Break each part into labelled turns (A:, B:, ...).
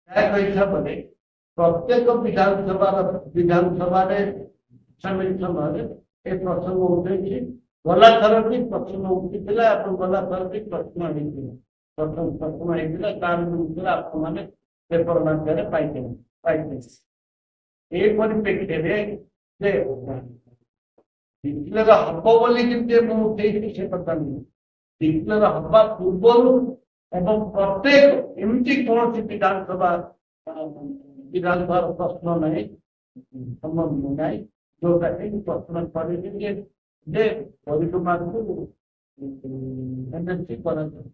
A: ହିସାବରେ ପ୍ରତ୍ୟେକ ବିଧାନସଭାରେ ସାମିଲ ସମୟରେ ଏ ପ୍ରସଙ୍ଗ ଉଠେଇଛି। ଗଲା ଥର ବି ପ୍ରଶ୍ନ ଉଠିଥିଲା ଏବଂ ଗଲା ଥର ବି ପ୍ରଶ୍ନ ହେଇଥିଲା ତାର ବିରୁଦ୍ଧରେ ଆପଣମାନେ ପେପର ମାଧ୍ୟମରେ ପାଇଥିଲେ। ଏ ପରିପ୍ରେକ୍ଷୀରେ ଯେ ଡିକ୍ଲେର ହବ ବୋଲି କିନ୍ତୁ ମୁଁ ଉଠେଇଛି ସେ କଥା ନୁହେଁ। ଡିକ୍ଲେର ହବା ପୂର୍ବରୁ ଏବଂ ପ୍ରତ୍ୟେକ ଏମିତି କୌଣସି ବିଧାନସଭାର ପ୍ରଶ୍ନ ନାହିଁ ସମ୍ବନ୍ଧ ନାହିଁ ଯୋଉଟା କି ପ୍ରଶ୍ନ କରିବି ଯେ ପରିସମାକୁ କରାଯାଏ।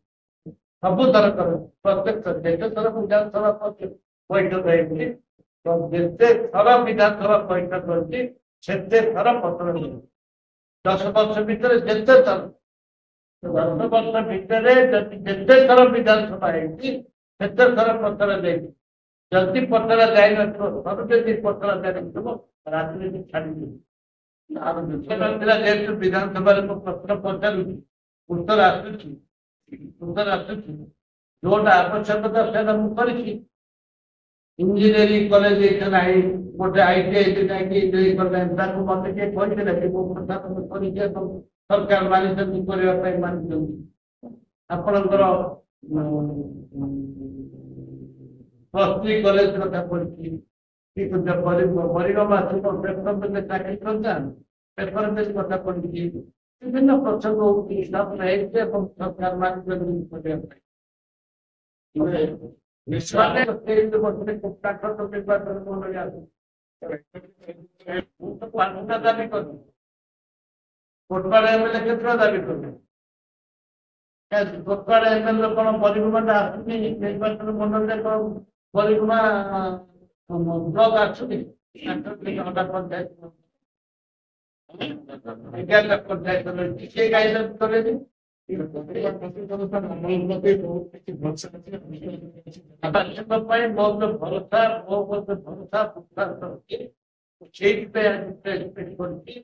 A: ସବୁଥର ପ୍ରତ୍ୟେକ ଯେତେ ଥର ବିଧାନସଭା ବୈଠକ ହେଇଛି ଯେତେ ଥର ବିଧାନସଭା ବୈଠକ କରିଛି ସେତେ ଥର ପତ୍ର ମିଳିବ। 10 ବର୍ଷ ଭିତରେ ଯେତେ ଥର 10 ବର୍ଷ ଭିତରେ ଯଦି ଯେତେ ଥର ବିଧାନସଭା ହେଇଛି ସେତେ ଥର ପତ୍ର ଯାଇଛି। ଯଦି ପତ୍ର ଯାଇନଥିବ ଥର ଯଦି ପତ୍ର ଯାଇନଥିବ ରାଜନୀତି ଛାଡ଼ିଯିବ। ଯେହେତୁ ବିଧାନସଭାରେ ମୁଁ ପ୍ରଶ୍ନ ପଚାରୁଛି ଉତ୍ତର ଆସୁଛି ଯୋଉଟା ଆବଶ୍ୟକତା ସେଟା ମୁଁ କରିଛି। ଇଞ୍ଜିନିୟରିଂ କଲେଜ ଏଇଟା ନାହିଁ, ଗୋଟେ ITI ତାକୁ ମତେ କିଏ କହିଥିଲେ କି ମୁଁ ପ୍ରଶାସନ କରିଛି ଏବଂ ସରକାର ମାନିଛନ୍ତି କରିବା ପାଇଁ ମାନିଛନ୍ତି। ଆପଣଙ୍କର +3 କଲେଜ କଥା ପଢିଛି ପରିଗମା ଚାକିରି କରିଯାଆନ୍ତି ପେପର ଦେଶ କଥା ପଢିଛି। ବିଭିନ୍ନ ପ୍ରସଙ୍ଗ ହେଇଛି ଏବଂ ସରକାର ମାନିଛନ୍ତି କରିବା ପାଇଁ। ଦାବି କରୁଛି କୋଟପାଡ଼ MLA କେତେଟା ଦାବି କଲେ କୋଟପାଡ଼ MLA କଣ ପରିଗମାଟା ଆସୁନି ନିର୍ବାଚନ ମଣ୍ଡଳୀରେ କଣ ପରିଗମା ବ୍ଲକ ଆସୁନି 11ଟା ପଞ୍ଚାୟତ ରହିଛି ସେ ଗାଇଡଲାଇନ୍ କଲେନି। ପାଇଁ ବହୁତ ଭରସା ସେଇଥିପାଇଁ କରିଛି।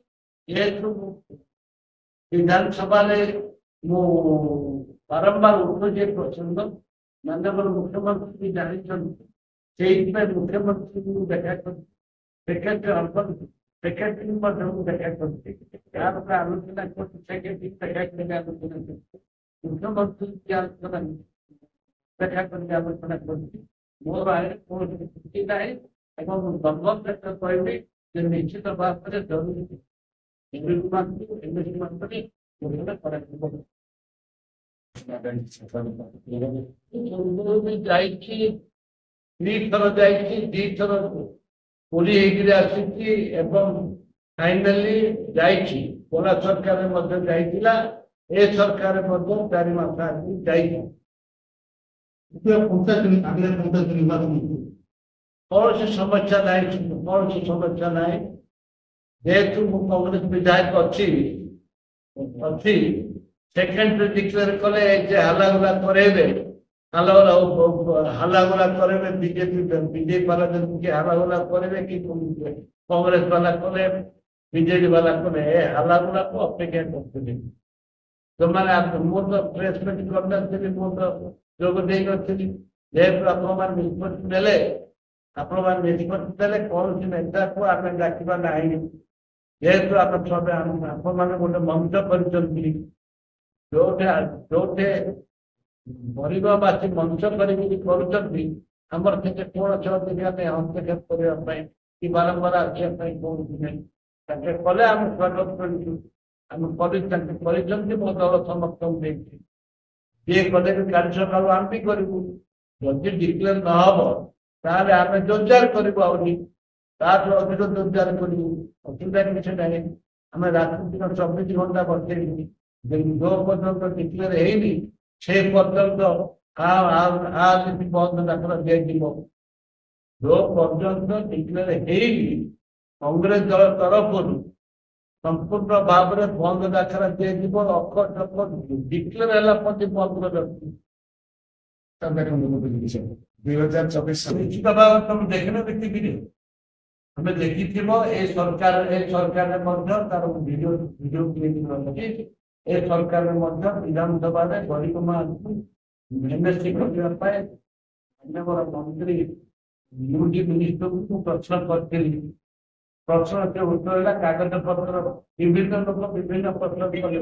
A: ଯେହେତୁ ବିଧାନସଭାରେ ମୁଁ ବାରମ୍ବାର ଉଠୁଛି ପ୍ରସଙ୍ଗ ମାନ୍ୟବର ମୁଖ୍ୟମନ୍ତ୍ରୀ ଜାଣିଛନ୍ତି। ସେଇଥିପାଇଁ ମୁଖ୍ୟମନ୍ତ୍ରୀଙ୍କୁ ଦେଖା କରିଛି ସେକ୍ରେଟାରୀ ମଧ୍ୟ ମୁଁ ଦେଖା କରିଛି ତାର ଆଲୋଚନା କରୁଛି ସେକ୍ରେଟାରୀ ଦେଖା କରି ଆଲୋଚନା କରୁଛି ମୁଖ୍ୟମନ୍ତ୍ରୀ ଆଲୋଚନା ଦେଖା କରିକି ଆଲୋଚନା କରୁଛି। ମୋର କୌଣସି ତ୍ରୁଟି ନାହିଁ ଏବଂ ଦମ୍ଭ କ୍ଷେତ୍ର କହିବି ଯେ ନିଶ୍ଚିତ ଭାବରେ ଜରୁରୀ ଯାଇଛି 2 ଥର ଯାଇଛି 2 ଥର ପୁରୀ ହେଇକିରି ଆସିଛି ଏବଂ ଫାଇନାଲି ଯାଇଛି। ଓଲା ସରକାର ମଧ୍ୟ ଯାଇଥିଲା ଏ ସରକାର ମଧ୍ୟ 4 ମାସ ଆଗରୁ ଯାଇଛି। କୌଣସି ସମସ୍ୟା ନାହିଁ ଯେହେତୁ ମୁଁ କଂଗ୍ରେସ ବିଧାୟକ ଅଛି ସେକେଣ୍ଡରେ ଡିକ୍ଲେୟାର କଲେ ଯେ ହାଲାଗୁଲା କରେଇବେ ବିଜେପି ବାଲା ଯଦି ହାଲାଗୁଲା କରେଇବେ କି କଂଗ୍ରେସ ବାଲା କଲେ ବିଜେଡି ବାଲା କଲେ ଏ ହାଲାଗୁଲାକୁ ଅପେକ୍ଷା କରୁଥିଲେ। ସେମାନେ ମୁଁ ତ ପ୍ରେସ ମିଟ୍ କରିନଥିଲି ମୁଁ ତ ଯୋଗ ଦେଇନଥିଲି। ଯେହେତୁ ଆପଣମାନେ ନିଷ୍ପତ୍ତି ନେଲେ କୌଣସି ନେତାକୁ ଆମେ ଡାକିବା ନାହିଁ। ଯେହେତୁ ଆପଣମାନେ ଗୋଟେ ମଞ୍ଚ କରିଛନ୍ତି ଯୋଉଠି ପରିବାରବାସୀ ମଞ୍ଚ କରିକି କରୁଛନ୍ତି ଆମର ସେଠି କୌଣସି ଅଧିକାର ନାହିଁ ହସ୍ତକ୍ଷେପ କରିବା ପାଇଁ କି ବାରମ୍ବାର ଆସିବା ପାଇଁ କୌଣସି ନାହିଁ। ତାଙ୍କେ କଲେ ଆମେ ସ୍ୱାଗତ କରିଛୁ। ଆମେ ତାଙ୍କେ କରିଛନ୍ତି ମୋ ଦଳ ସମର୍ଥନ ଦେଇଛି। ଯିଏ କଲେ ବି କାଲି ସକାଳୁ ଆମେ ବି କରିବୁ। ଯଦି ଡିକ୍ଲେୟାର ନହବ ତାହେଲେ ଆମେ ଜୋରଦାର କରିବୁ ଆହୁରି ତାଠୁ ଅଧିକ ଜୋରଦାର କରିବୁ। ଅସୁବିଧା କିଛି ନାହିଁ। ଆମେ ରାଜନୀତିର 24 ଘଣ୍ଟା ବସେଇବୁ ଯୋଉ ପର୍ଯ୍ୟନ୍ତ ଡିକ୍ଲେୟାର ହେଇନି ସେ ପର୍ଯ୍ୟନ୍ତ ବନ୍ଦ ଡାକରା ଦିଆଯିବ। ଯୋଉ ପର୍ଯ୍ୟନ୍ତ ଡିକ୍ଲେୟାର ହେଇନି କଂଗ୍ରେସ ଦଳ ତରଫରୁ ସମ୍ପୂର୍ଣ୍ଣ ଭାବରେ ବନ୍ଦ ଡାକରା ଦିଆଯିବ। ଡିକ୍ଲେୟାର ହେଲା ପ୍ରତି ବନ୍ଦ ରଖିବୁ।
B: 2024
A: ନିଶ୍ଚିତ ଭାବରେ ତମେ ଦେଖିନ ଦେଖିକିରି ଆମେ ଦେଖିଥିବ ଏ ସରକାରରେ ମଧ୍ୟ ତାର ଭିଡିଓ କ୍ଲିପ ଅଛି। ଏ ସରକାରରେ ମଧ୍ୟ ବିଧାନସଭାରେ ଗରିବମାନଙ୍କୁ MSC କରିବା ପାଇଁ ମାନ୍ୟବର ମନ୍ତ୍ରୀ ୟୁଟି ମିନିଷ୍ଟରଙ୍କୁ ପ୍ରଶ୍ନ କରିଥିଲି। ପ୍ରଶ୍ନ ସେ ଉତ୍ତର ହେଲା କାଗଜ ପତ୍ର ବିଭିନ୍ନ ଲୋକ ବିଭିନ୍ନ ପ୍ରଶ୍ନ କଲେ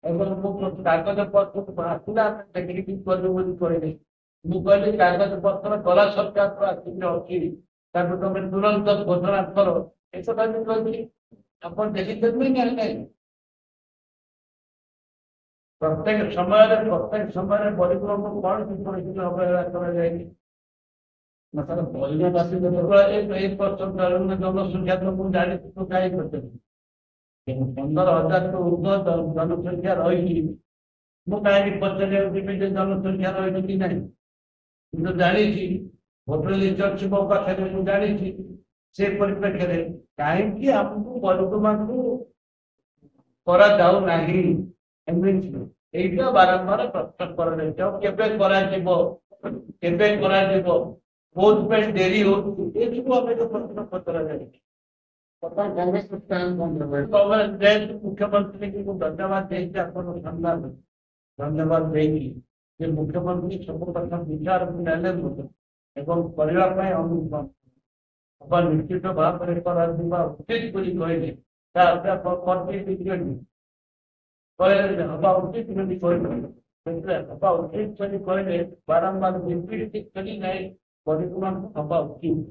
A: ଏବଂ ମୁଁ କାଗଜ ପତ୍ର ଆସିଲା ଆମେ ଦେଖିକି କଲୁ ବୋଲି କହିଲି। ମୁଁ କହିଲି କାଗଜ ପତ୍ର କଲା ସରକାର ଆସିକି ଅଛି ତାକୁ ତମେ ତୁରନ୍ତ ଘୋଷଣା କର ଏକଥା ବି କହିଲି। ଆପଣ ଦେଖିଛନ୍ତି ନା ନାହିଁ? ପ୍ରତ୍ୟେକ ସମୟରେ ଗରିବ ଲୋକଙ୍କୁ କଣ କିପରି ଅବହେଳା କରାଯାଇଛି। ଏଇ ଜନସଂଖ୍ୟା ତ ମୁଁ ଜାଣିଛି ତୁ କାହିଁ କରିଛନ୍ତି 15,000 ଉର୍ଦ୍ଧ୍ୱ ଜନସଂଖ୍ୟା ରହିଛି। ମୁଁ କାହିଁକି ପଚାରିବାକୁ ଯିବି ଯେ ଜନସଂଖ୍ୟା ରହିଛି କି ନାହିଁ? ମୁଁ ତ ଜାଣିଛି ଭୋଟର ଲିଷ୍ଟ ଅଛି ମୋ ପାଖରେ, ମୁଁ ଜାଣିଛି। ସେ ପରିପ୍ରେକ୍ଷୀରେ କାହିଁକି ଆମକୁ ଗରିବମାନଙ୍କୁ କରାଯାଉ ନାହିଁ ଏମିତି এইটা ବାରମ୍ବାର ପ୍ରଶ୍ନ କରାଯାଇଛି। ଆଉ କେବେ କରାଯିବ କୋଉଥିପାଇଁ ଡେରି ହଉଛି ଏସବୁ ଆମେ ପ୍ରଶ୍ନ ପଚରାଯାଇଛି। ଯେହେତୁ ମୁଖ୍ୟମନ୍ତ୍ରୀଙ୍କୁ ମୁଁ ଧନ୍ୟବାଦ ଦେଇଛି, ଆପଣ ଧନ୍ୟବାଦ ଦେଇଛି ଯେ ମୁଖ୍ୟମନ୍ତ୍ରୀ ସବୁ କଥା ବିଚାରକୁ ନେଲେ ଏବଂ କରିବା ପାଇଁ ନିଶ୍ଚିତ ଭାବରେ କରାଯିବା ଉଚିତ ବୋଲି କହିଲେ ହବା ଉଚିତ ବୋଲି କହିଲେ ହବା ଉଚିତ ବୋଲି କହିଲେ ବାରମ୍ବାର ବିବୃତି କରି ନାହିଁ ପରିପୂର୍ଣ୍ଣ ହବା ଉଚିତ।